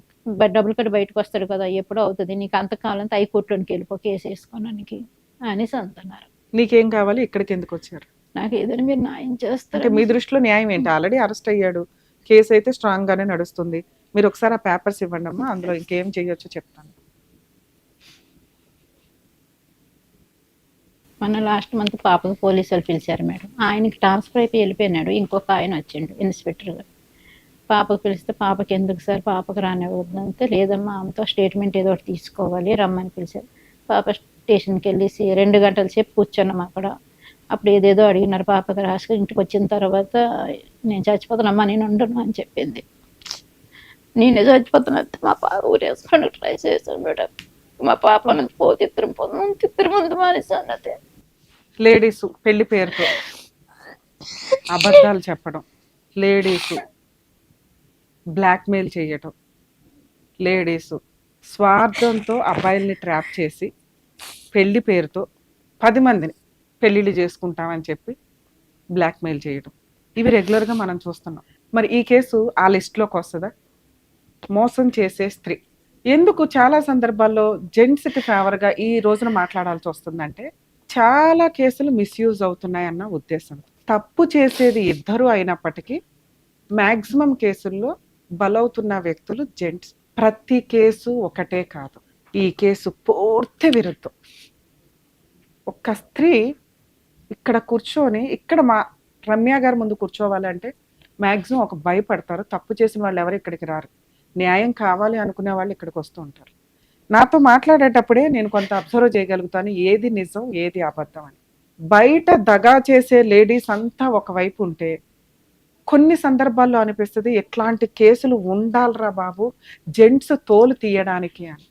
డబ్బులు కట్టి బయటకు వస్తాడు కదా, ఎప్పుడు అవుతుంది, నీకు అంతకాలం హైకోర్టులోకి వెళ్ళిపో కేసు వేసుకోవడానికి అనేసి అంటున్నారు. నీకేం కావాలి, ఇక్కడికి ఎందుకు వచ్చారు? నాకు ఏదైనా మీరు న్యాయం చేస్తారు. మీ దృష్టిలో న్యాయం ఏంటి? ఆల్రెడీ అరెస్ట్ అయ్యాడు, కేసు అయితే స్ట్రాంగ్ గానే నడుస్తుంది. మీరు ఒకసారి ఆ పేపర్స్ ఇవ్వండి అమ్మా, అందులో ఇంకేం చేయొచ్చో చెప్తాను. మొన్న లాస్ట్ మంత్ పాపకు పోలీసులు పిలిచారు మేడం. ఆయనకి ట్రాన్స్ఫర్ అయిపోయి వెళ్ళిపోయినాడు, ఇంకొక ఆయన వచ్చిండు ఇన్స్పెక్టర్ గారు. పాపకు పిలిస్తే పాపకి ఎందుకు సార్, పాపకు రానివ్వద్దంటే లేదమ్మా ఆమెతో స్టేట్మెంట్ ఏదో ఒకటి తీసుకోవాలి రమ్మని పిలిచారు. పాప స్టేషన్కి వెళ్ళేసి 2 గంటల సేపు కూర్చున్నాం అక్కడ. అప్పుడు ఏదేదో అడిగినారు. పాపకి రాసుకుని ఇంటికి వచ్చిన తర్వాత నేను చచ్చిపోతానమ్మా, నేను ఉండను అని చెప్పింది. నేనే చచ్చిపోతున్నా, మా పాప ఊరేసుకొని ట్రై చేశాను మేడం. మా పాప తిత్తరం ముందు మానేసి అన్నది. లేడీస్ పెళ్లి పేరుతో అబద్ధాలు చెప్పడం, లేడీస్ బ్లాక్మెయిల్ చేయటం, లేడీస్ స్వార్థంతో అబ్బాయిల్ని ట్రాప్ చేసి పెళ్లి పేరుతో 10 మందిని పెళ్లిళ్ళు చేసుకుంటామని చెప్పి బ్లాక్మెయిల్ చేయడం, ఇవి రెగ్యులర్గా మనం చూస్తున్నాం. మరి ఈ కేసు ఆ లిస్ట్లోకి వస్తుందా? మోసం చేసే స్త్రీ. ఎందుకు చాలా సందర్భాల్లో జెంట్స్కి ఫేవర్గా ఈ రోజున మాట్లాడాల్సి వస్తుందంటే, చాలా కేసులు మిస్యూజ్ అవుతున్నాయన్న ఉద్దేశం. తప్పు చేసేది ఇద్దరు అయినప్పటికీ మ్యాక్సిమం కేసుల్లో బలవుతున్న వ్యక్తులు జెంట్స్. ప్రతి కేసు ఒకటే కాదు, ఈ కేసు పూర్తి విరుద్ధం. ఒక స్త్రీ ఇక్కడ కూర్చొని, ఇక్కడ మా రమ్య గారి ముందు కూర్చోవాలంటే మ్యాక్సిమం ఒక భయపడతారు. తప్పు చేసిన వాళ్ళు ఎవరు ఇక్కడికి రారు, న్యాయం కావాలి అనుకునే వాళ్ళు ఇక్కడికి వస్తూ ఉంటారు. నాతో మాట్లాడేటప్పుడే నేను కొంత అబ్జర్వ్ చేయగలుగుతాను ఏది నిజం ఏది అబద్ధం అని. బయట దగా చేసే లేడీస్ అంతా ఒకవైపు ఉంటే, కొన్ని సందర్భాల్లో అనిపిస్తుంది ఎట్లాంటి కేసులు ఉండాలరా బాబు జెంట్స్ తోలు తీయడానికి అని.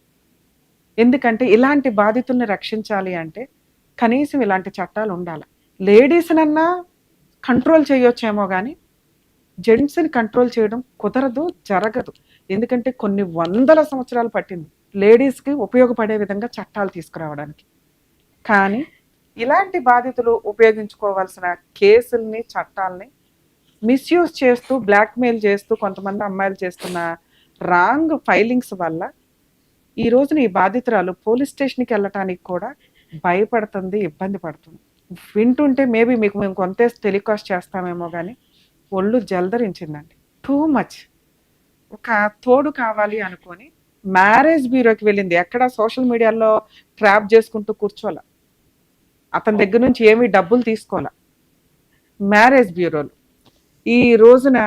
ఎందుకంటే ఇలాంటి బాధితుల్ని రక్షించాలి అంటే కనీసం ఇలాంటి చట్టాలు ఉండాలి. లేడీస్నన్నా కంట్రోల్ చేయొచ్చేమో కానీ జెంట్స్ని కంట్రోల్ చేయడం కుదరదు, జరగదు. ఎందుకంటే కొన్ని 100 సంవత్సరాలు పట్టింది లేడీస్కి ఉపయోగపడే విధంగా చట్టాలు తీసుకురావడానికి. కానీ ఇలాంటి బాధితులు ఉపయోగించుకోవాల్సిన కేసుల్ని, చట్టాలని మిస్యూజ్ చేస్తూ, బ్లాక్మెయిల్ చేస్తూ కొంతమంది అమ్మాయిలు చేస్తున్న రాంగ్ ఫైలింగ్స్ వల్ల ఈ రోజున ఈ బాధితురాలు పోలీస్ స్టేషన్కి వెళ్ళటానికి కూడా భయపడుతుంది, ఇబ్బంది పడుతుంది. వింటుంటే మేబీ మీకు మేము కొంత టెలికాస్ట్ చేస్తామేమో కానీ ఒళ్ళు జలధరించిందండి. Too much. ఒక తోడు కావాలి అనుకొని మ్యారేజ్ బ్యూరోకి వెళ్ళింది. ఎక్కడ సోషల్ మీడియాలో ట్రాప్ చేసుకుంటూ కూర్చోాల, అతని దగ్గర నుంచి ఏమీ డబ్బులు తీసుకోవాల. మ్యారేజ్ బ్యూరోలు ఈ రోజున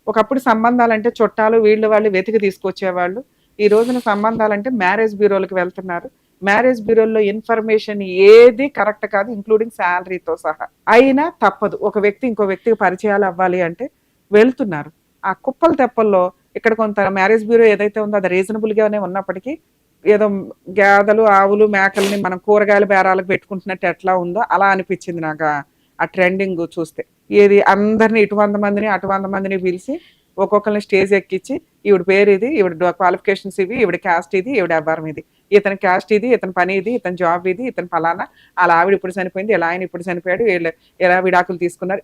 ఒకప్పుడు సంబంధాలంటే చుట్టాలు వీళ్ళు వాళ్ళు వెతికి తీసుకొచ్చేవాళ్ళు. ఈ రోజున సంబంధాలంటే మ్యారేజ్ బ్యూరోలకు వెళ్తున్నారు. మ్యారేజ్ బ్యూరోల్లో ఇన్ఫర్మేషన్ ఏది కరెక్ట్ కాదు, ఇంక్లూడింగ్ శాలరీతో సహా. అయినా తప్పదు, ఒక వ్యక్తి ఇంకో వ్యక్తికి పరిచయాలు అవ్వాలి అంటే వెళ్తున్నారు. ఆ కుప్పల తెప్పల్లో ఇక్కడ కొంత మ్యారేజ్ బ్యూరో ఏదైతే ఉందో అది రీజనబుల్ గానే ఉన్నప్పటికీ ఏదో గేదలు ఆవులు మేకల్ని మనం కూరగాయల బేరాలకు పెట్టుకుంటున్నట్టు ఎట్లా ఉందో అలా అనిపించింది నాకు ఆ ట్రెండింగ్ చూస్తే. ఏది అందరిని ఇటు 100 మందిని అటు 100 మందిని పిలిచి ఒక్కొక్కరిని స్టేజ్ ఎక్కించి ఈవిడ పేరు ఇది, ఈవిడ క్వాలిఫికేషన్స్ ఇవి, ఈవిడ క్యాస్ట్ ఇది, ఈవిడ వ్యాపారం ఇది, ఇతని క్యాస్ట్ ఇది, ఇతని పని ఇది, ఇతని జాబ్ ఇది, ఇతని ఫలానా, అలా ఆవిడ ఇప్పుడు చనిపోయింది, ఇలా ఆయన ఇప్పుడు చనిపోయాడు, ఎలా విడాకులు తీసుకున్నారు.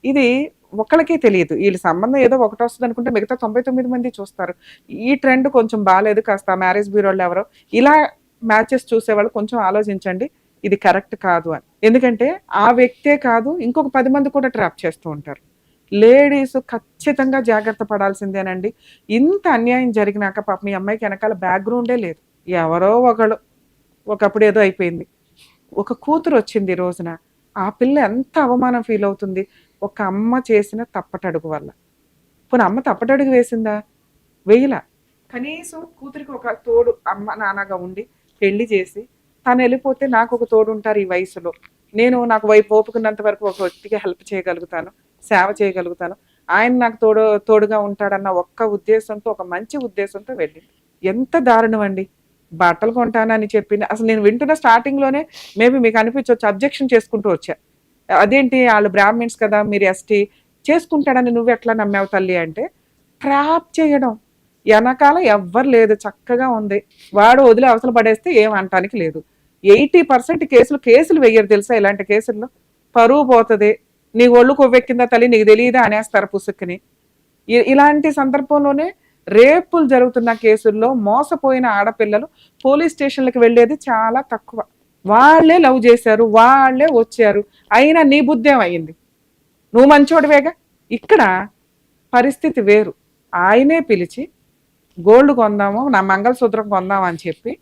ఇది ఒక్కళ్ళకే తెలియదు. వీళ్ళ సంబంధం ఏదో ఒకటి వస్తుంది అనుకుంటే మిగతా 99 మంది చూస్తారు. ఈ ట్రెండ్ కొంచెం బాగాలేదు, కాస్త మ్యారేజ్ బ్యూరోలు ఎవరో ఇలా మ్యాచెస్ చూసేవాళ్ళు కొంచెం ఆలోచించండి, ఇది కరెక్ట్ కాదు అని. ఎందుకంటే ఆ వ్యక్తే కాదు ఇంకొక 10 మంది కూడా ట్రాప్ చేస్తూ ఉంటారు. లేడీస్ ఖచ్చితంగా జాగ్రత్త పడాల్సిందేనండి. ఇంత అన్యాయం జరిగినాక పాప మీ అమ్మాయికి వెనకాల బ్యాక్గ్రౌండే లేదు, ఎవరో ఒకళ్ళు ఒకప్పుడు ఏదో అయిపోయింది, ఒక కూతురు వచ్చింది ఈ రోజున. ఆ పిల్ల ఎంత అవమానం ఫీల్ అవుతుంది ఒక అమ్మ చేసిన తప్పటడుగు వల్ల. పోనీ అమ్మ తప్పటడుగు వేసిందా? వేయలా. కనీసం కూతురికి ఒక తోడు అమ్మ నాన్నగా ఉండి పెళ్లి చేసి తను వెళ్ళిపోతే నాకు ఒక తోడు ఉంటారు ఈ వయసులో, నేను నాకు ఓపుకున్నంత వరకు ఒక వ్యక్తికి హెల్ప్ చేయగలుగుతాను, సేవ చేయగలుగుతాను, ఆయన నాకు తోడుగా ఉంటాడన్న ఒక్క ఉద్దేశంతో, ఒక మంచి ఉద్దేశంతో వెళ్ళింది. ఎంత దారుణం అండి. బట్టలు కొంటానని చెప్పింది. అసలు నేను వింటున్న స్టార్టింగ్లోనే మేబీ మీకు అనిపించవచ్చు, అబ్జెక్షన్ చేసుకుంటూ వచ్చా. అదేంటి వాళ్ళు బ్రాహ్మిన్స్ కదా, మీరు ఎస్టీ, చేసుకుంటాడని నువ్వు ఎట్లా నమ్మావు తల్లి అంటే, ట్రాప్ చేయడం. వెనకాల ఎవ్వరు లేదు, చక్కగా ఉంది. వాడు వదిలి అవసరం పడేస్తే ఏమంటానికి లేదు. 80% కేసులు వెయ్యరు తెలుసా ఇలాంటి కేసుల్లో. పరువు పోతుంది, నీ ఒళ్ళు కొవ్వెక్కిందా తల్లి నీకు తెలియదా అనేస్తారు పుసుక్కుని. ఇలాంటి సందర్భంలోనే రేపులు జరుగుతున్న కేసుల్లో మోసపోయిన ఆడపిల్లలు పోలీస్ స్టేషన్లకు వెళ్ళేది చాలా తక్కువ. వాళ్ళే లవ్ చేశారు, వాళ్ళే వచ్చారు, అయినా నీ బుద్ధేం అయ్యింది, నువ్వు మంచోడివేగా. ఇక్కడ పరిస్థితి వేరు. ఆయనే పిలిచి గోల్డ్ కొందాము, నా మంగళసూత్రం కొందాం అని చెప్పి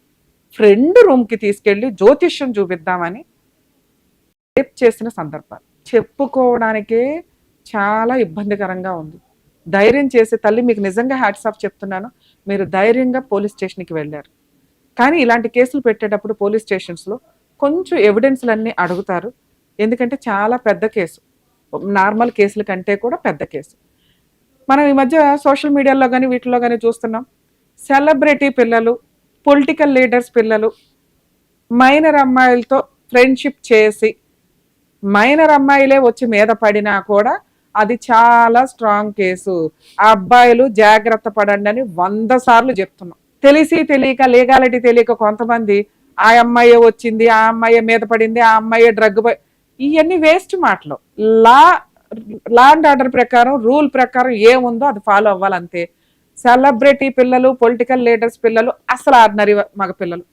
ఫ్రెండ్ రూమ్కి తీసుకెళ్ళి జ్యోతిష్యం చూపిద్దామని రేప్ చేసిన సందర్భాలు చెప్పుకోవడానికే చాలా ఇబ్బందికరంగా ఉంది. ధైర్యం చేసే తల్లి మీకు నిజంగా హ్యాట్స్ ఆఫ్ చెప్తున్నాను, మీరు ధైర్యంగా పోలీస్ స్టేషన్కి వెళ్ళారు. కానీ ఇలాంటి కేసులు పెట్టేటప్పుడు పోలీస్ స్టేషన్స్లో కొంచెం ఎవిడెన్స్లన్నీ అడుగుతారు. ఎందుకంటే చాలా పెద్ద కేసు, నార్మల్ కేసుల కంటే కూడా పెద్ద కేసు. మనం ఈ మధ్య సోషల్ మీడియాలో కానీ వీటిలో కానీ చూస్తున్నాం, సెలబ్రిటీ పిల్లలు, పొలిటికల్ లీడర్స్ పిల్లలు మైనర్ అమ్మాయిలతో ఫ్రెండ్షిప్ చేసి మైనర్ అమ్మాయిలే వచ్చి మీద పడినా కూడా అది చాలా స్ట్రాంగ్ కేసు. ఆ అబ్బాయిలు జాగ్రత్త పడండి అని 100 సార్లు చెప్తున్నాం. తెలిసి తెలియక, లీగాలిటీ తెలియక కొంతమంది ఆ అమ్మాయి వచ్చింది, ఆ అమ్మాయి మీద పడింది, ఆ అమ్మాయి డ్రగ్, ఇవన్నీ వేస్ట్ మాటలు. లా అండ్ ఆర్డర్ ప్రకారం, రూల్ ప్రకారం ఏముందో అది ఫాలో అవ్వాలంతే. సెలబ్రిటీ పిల్లలు, పొలిటికల్ లీడర్స్ పిల్లలు, అసలు ఆర్డినరీ మగ పిల్లలు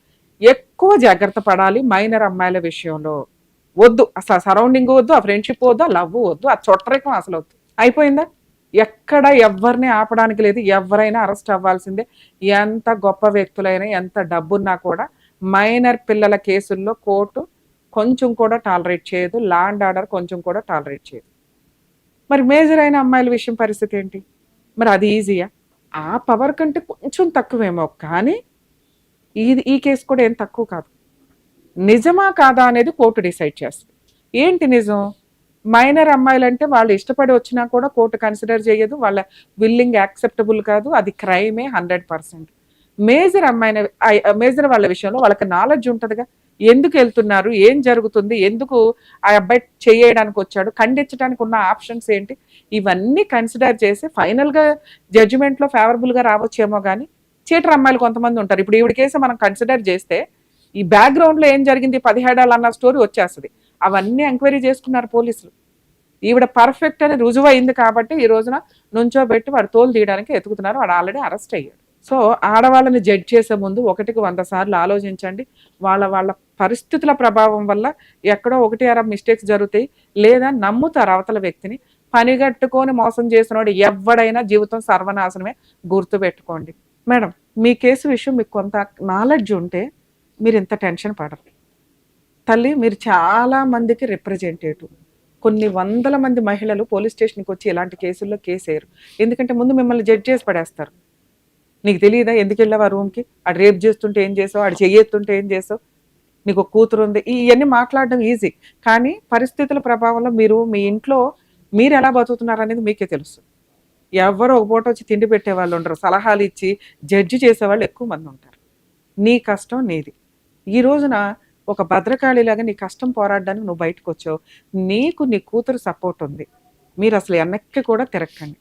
ఎక్కువ జాగ్రత్త పడాలి మైనర్ అమ్మాయిల విషయంలో. వద్దు అసలు సరౌండింగ్ వద్దు, ఆ ఫ్రెండ్షిప్ వద్దు, ఆ లవ్ వద్దు, ఆ చొట్టరికం అసలు వద్దు. అయిపోయిందా? ఎక్కడ ఎవరిని ఆపడానికి లేదు, ఎవరైనా అరెస్ట్ అవ్వాల్సిందే. ఎంత గొప్ప వ్యక్తులైనా, ఎంత డబ్బున్నా కూడా మైనర్ పిల్లల కేసుల్లో కోర్టు కొంచెం కూడా టాలరేట్ చేయదు, లా అండ్ ఆర్డర్ కొంచెం కూడా టాలరేట్ చేయదు. మరి మేజర్ అయిన అమ్మాయిల విషయం పరిస్థితి ఏంటి? మరి అది ఈజీయా? ఆ పవర్ కంటే కొంచెం తక్కువేమో, కానీ ఈ కేసు కూడా ఏం తక్కువ కాదు. నిజమా కాదా అనేది కోర్టు డిసైడ్ చేస్తుంది. ఏంటి నిజం? మైనర్ అమ్మాయిలంటే వాళ్ళు ఇష్టపడి వచ్చినా కూడా కోర్టు కన్సిడర్ చేయదు, వాళ్ళ విల్లింగ్ యాక్సెప్టబుల్ కాదు, అది క్రైమే 100%. మేజర్ వాళ్ళ విషయంలో వాళ్ళకి నాలెడ్జ్ ఉంటుందిగా, ఎందుకు వెళ్తున్నారు, ఏం జరుగుతుంది, ఎందుకు ఆ అబ్బాయి చేయడానికి వచ్చాడు, ఖండించడానికి ఉన్న ఆప్షన్స్ ఏంటి, ఇవన్నీ కన్సిడర్ చేసి ఫైనల్గా జడ్జిమెంట్లో ఫేవరబుల్గా రావచ్చేమో. కానీ చీటర్ అమ్మాయిలు కొంతమంది ఉంటారు. ఇప్పుడు ఈవిడ కేసు మనం కన్సిడర్ చేస్తే ఈ బ్యాక్గ్రౌండ్లో ఏం జరిగింది 17 ఏళ్ళు అన్న స్టోరీ వచ్చేస్తుంది. అవన్నీ ఎంక్వైరీ చేసుకున్నారు పోలీసులు. ఈవిడ పర్ఫెక్ట్ అని రుజువు అయింది కాబట్టి ఈ రోజున నుంచోబెట్టి వాడు తోలు తీయడానికి ఎతుకుతున్నారు. వాడు ఆల్రెడీ అరెస్ట్ అయ్యాడు. సో ఆడవాళ్ళని జడ్జ్ చేసే ముందు 100 సార్లు ఆలోచించండి. వాళ్ళ పరిస్థితుల ప్రభావం వల్ల ఎక్కడో 1 మిస్టేక్స్ జరుగుతాయి. లేదా నమ్ముతారు అవతల వ్యక్తిని. పనిగట్టుకొని మోసం చేసినోడు ఎవడైనా జీవితం సర్వనాశనమే, గుర్తుపెట్టుకోండి. మేడం, మీ కేసు విషయం మీకు కొంత నాలెడ్జ్ ఉంటే మీరు ఇంత టెన్షన్ పడరు. తల్లి, మీరు చాలా మందికి రిప్రజెంటేటివ్. కొన్ని వందల మంది మహిళలు పోలీస్ స్టేషన్కి వచ్చి ఇలాంటి కేసుల్లో కేసేయరు. ఎందుకంటే ముందు మిమ్మల్ని జడ్జ్ చేసి పడేస్తారు. నీకు తెలియదా ఎందుకు వెళ్ళావు ఆ రూమ్కి, ఆడు రేప్ చేస్తుంటే ఏం చేసావు, ఆడు చెయ్యెత్తుంటే ఏం చేసావు, నీకు ఒక కూతురు ఉంది, ఇవన్నీ మాట్లాడడం ఈజీ. కానీ పరిస్థితుల ప్రభావంలో మీరు మీ ఇంట్లో మీరు ఎలా బతుకుతున్నారు అనేది మీకే తెలుసు. ఎవరో ఒక పూట వచ్చి తిండి పెట్టే వాళ్ళు ఉండరు, సలహాలు ఇచ్చి జడ్జి చేసేవాళ్ళు ఎక్కువ మంది ఉంటారు. నీ కష్టం నీది. ఈ రోజున ఒక భద్రకాళిలాగా నీ కష్టం పోరాడడానికి నువ్వు బయటకు వచ్చావు. నీకు నీ కూతురు సపోర్ట్ ఉంది. మీరు అసలు వెనక్కి కూడా తిరగకండి.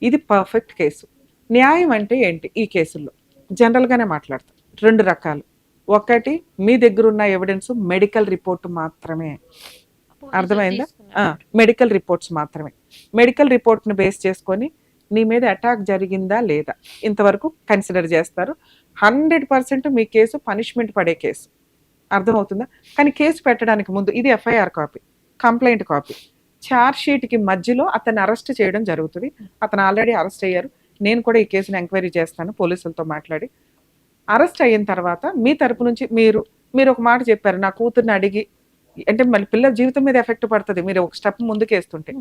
ఇది పర్ఫెక్ట్ కేసు. న్యాయం అంటే ఏంటి ఈ కేసుల్లో? జనరల్గానే మాట్లాడతాం. 2 రకాలు. ఒకటి, మీ దగ్గర ఉన్న ఎవిడెన్స్ మెడికల్ రిపోర్ట్ మాత్రమే. అర్థమైందా? మెడికల్ రిపోర్ట్స్ మాత్రమే. మెడికల్ రిపోర్ట్ని బేస్ చేసుకొని నీ మీద అటాక్ జరిగిందా లేదా ఇంతవరకు కన్సిడర్ చేస్తారు. 100% మీ కేసు పనిష్మెంట్ పడే కేసు. అర్థమవుతుందా? కానీ కేసు పెట్టడానికి ముందు ఇది FIR copy, complaint copy, charge షీట్కి మధ్యలో అతన్ని అరెస్ట్ చేయడం జరుగుతుంది. అతను ఆల్రెడీ అరెస్ట్ అయ్యారు. నేను కూడా ఈ కేసుని ఎంక్వైరీ చేస్తాను పోలీసులతో మాట్లాడి. అరెస్ట్ అయిన తర్వాత మీ తరపు నుంచి మీరు ఒక మాట చెప్పారు, నా కూతుర్ని అడిగి, అంటే మళ్ళీ పిల్లల జీవితం మీద ఎఫెక్ట్ పడుతుంది మీరు ఒక స్టెప్ ముందుకు వేస్తుంటే.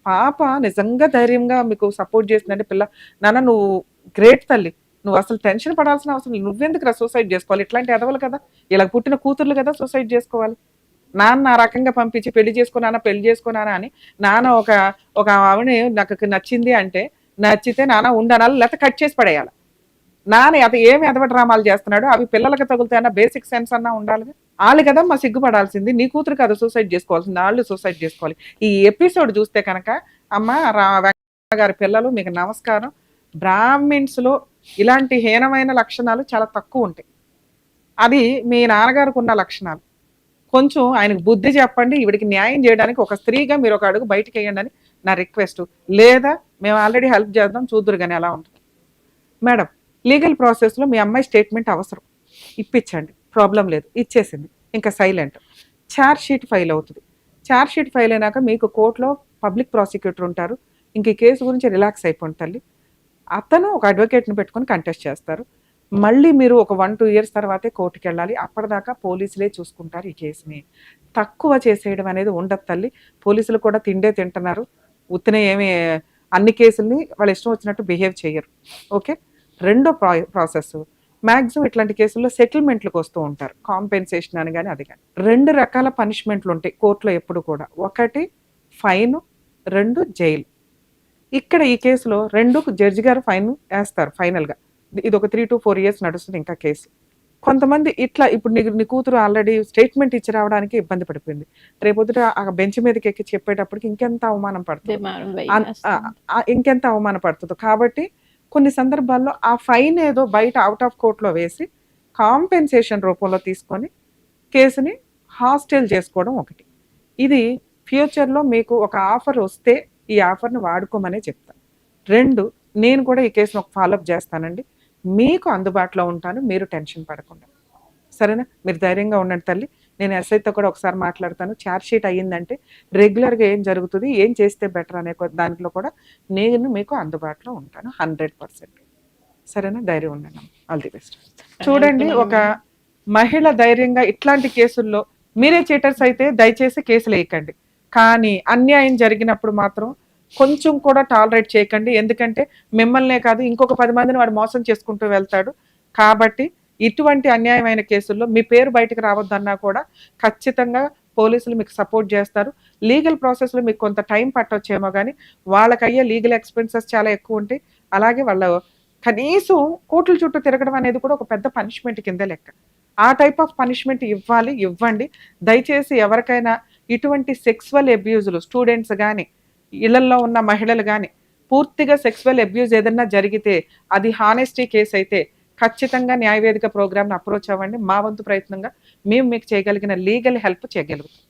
పాప నిజంగా ధైర్యంగా మీకు సపోర్ట్ చేస్తుందంటే, పిల్ల నాన్న నువ్వు గ్రేట్ తల్లి, నువ్వు అసలు టెన్షన్ పడాల్సిన అవసరం లేదు, నువ్వెందుకు సూసైడ్ చేసుకోవాలి, ఇట్లాంటి ఎదవలు కదా, ఇలా పుట్టిన కూతుర్లు కదా సూసైడ్ చేసుకోవాలి. నాన్న ఆ రకంగా పంపించి పెళ్లి చేసుకున్నానా అని నాన్న ఒక ఆవిడ నాకు నచ్చింది అంటే నచ్చితే నాన్న ఉండనాలి, లేకపోతే కట్ చేసి పడేయాలి. నాన్న అది ఏమి ఎదవ డ్రామాలు చేస్తున్నాడు, అవి పిల్లలకి తగులుతాయన్న బేసిక్ సెన్స్ అన్నా ఉండాలి. వాళ్ళు కదా మా సిగ్గుపడాల్సింది, నీ కూతురు కదా సూసైడ్ చేసుకోవాల్సింది, వాళ్ళు సూసైడ్ చేసుకోవాలి. ఈ ఎపిసోడ్ చూస్తే కనుక అమ్మ వెంకట గారి పిల్లలు మీకు నమస్కారం. బ్రాహ్మిన్స్లో ఇలాంటి హీనమైన లక్షణాలు చాలా తక్కువ ఉంటాయి. అది మీ నాన్నగారికి ఉన్న లక్షణాలు. కొంచెం ఆయనకు బుద్ధి చెప్పండి. ఈవిడికి న్యాయం చేయడానికి ఒక స్త్రీగా మీరు ఒక అడుగు బయటకు వేయండి అని నా రిక్వెస్ట్. లేదా మేము ఆల్రెడీ హెల్ప్ చేద్దాం, చూద్దురు కానీ ఎలా ఉంటుంది. మేడం, లీగల్ ప్రాసెస్లో మీ అమ్మాయి స్టేట్మెంట్ అవసరం, ఇప్పించండి, ప్రాబ్లం లేదు, ఇచ్చేసింది, ఇంకా సైలెంట్. ఛార్జ్ షీట్ ఫైల్ అవుతుంది. ఛార్జ్ షీట్ ఫైల్ అయినాక మీకు కోర్టులో పబ్లిక్ ప్రాసిక్యూటర్ ఉంటారు. ఇంక ఈ కేసు గురించి రిలాక్స్ అయిపోండి తల్లి. అతను ఒక అడ్వకేట్ని పెట్టుకొని కంటెస్ట్ చేస్తారు. మళ్ళీ మీరు ఒక 1-2 ఇయర్స్ తర్వాతే కోర్టుకి వెళ్ళాలి. అప్పటిదాకా పోలీసులే చూసుకుంటారు ఈ కేసుని. తక్కువ చేసేయడం అనేది ఉండదు తల్లి. పోలీసులు కూడా తిండే తింటున్నారు. ఉత్తినే ఏమి అన్ని కేసుల్ని వాళ్ళు ఇష్టం వచ్చినట్టు బిహేవ్ చేయరు. ఓకే. రెండో ప్రాసెస్, మ్యాక్సిమం ఇట్లాంటి కేసుల్లో సెటిల్మెంట్లకు వస్తూ ఉంటారు. కాంపెన్సేషన్ అని కానీ అది కానీ. 2 రకాల పనిష్మెంట్లు ఉంటాయి కోర్టులో ఎప్పుడు కూడా. ఒకటి ఫైన్, 2 జైలు. ఇక్కడ ఈ కేసులో 2 జడ్జి గారు ఫైన్ వేస్తారు ఫైనల్గా. ఇది ఒక 3 to 4 ఇయర్స్ నడుస్తుంది ఇంకా కేసు. కొంతమంది ఇట్లా ఇప్పుడు నీ కూతురు ఆల్రెడీ స్టేట్మెంట్ ఇచ్చి రావడానికి ఇబ్బంది పడిపోయింది. రేపొద్దుట ఆ బెంచ్ మీదకి ఎక్కి చెప్పేటప్పటికి ఇంకెంత అవమానం పడుతుందో. కాబట్టి కొన్ని సందర్భాల్లో ఆ ఫైన్ ఏదో బయట అవుట్ ఆఫ్ కోర్టులో వేసి కాంపెన్సేషన్ రూపంలో తీసుకొని కేసుని హాస్టైల్ చేసుకోవడం ఒకటి. ఇది ఫ్యూచర్లో మీకు ఒక ఆఫర్ వస్తే ఈ ఆఫర్ని వాడుకోమనే చెప్తాను. 2, నేను కూడా ఈ కేసును ఒక ఫాలోఅప్ చేస్తానండి. మీకు అందుబాటులో ఉంటాను, మీరు టెన్షన్ పడకుండా. సరేనా? మీరు ధైర్యంగా ఉండండి తల్లి. నేను ఎస్ఐతో కూడా ఒకసారి మాట్లాడతాను. ఛార్జ్ షీట్ అయ్యిందంటే రెగ్యులర్గా ఏం జరుగుతుంది, ఏం చేస్తే బెటర్ అనే దాంట్లో కూడా నేను మీకు అందుబాటులో ఉంటాను 100%. సరేనా? ధైర్యం ఉండండి. All the best. చూడండి, ఒక మహిళ ధైర్యంగా ఇట్లాంటి కేసుల్లో, మీరే చీటర్స్ అయితే దయచేసి కేసులు వేయకండి. కానీ అన్యాయం జరిగినప్పుడు మాత్రం కొంచెం కూడా టాలరేట్ చేయకండి. ఎందుకంటే మిమ్మల్నే కాదు ఇంకొక 10 మందిని వాడు మోసం చేసుకుంటూ వెళ్తాడు. కాబట్టి ఇటువంటి అన్యాయమైన కేసుల్లో మీ పేరు బయటకు రావద్దన్నా కూడా ఖచ్చితంగా పోలీసులు మీకు సపోర్ట్ చేస్తారు. లీగల్ ప్రాసెస్లో మీకు కొంత టైం పట్టొచ్చేమో కానీ వాళ్ళకయ్యే లీగల్ ఎక్స్పెన్సెస్ చాలా ఎక్కువ ఉంటాయి. అలాగే వాళ్ళ కనీసం కోర్టుల చుట్టూ తిరగడం అనేది కూడా ఒక పెద్ద పనిష్మెంట్ కింద లెక్క. ఆ టైప్ ఆఫ్ పనిష్మెంట్ ఇవ్వండి. దయచేసి ఎవరికైనా ఇటువంటి సెక్సువల్ అబ్యూజులు, స్టూడెంట్స్ కానీ ఇళ్లలో ఉన్న మహిళలు కానీ పూర్తిగా సెక్సువల్ అబ్యూజ్ ఏదన్నా జరిగితే, అది హానెస్టీ కేసు అయితే ఖచ్చితంగా న్యాయవేదిక ప్రోగ్రామ్ని అప్రోచ్ అవ్వండి. మా వంతు ప్రయత్నంగా మేము మీకు చేయగలిగిన లీగల్ హెల్ప్ చేయగలుగుతాం.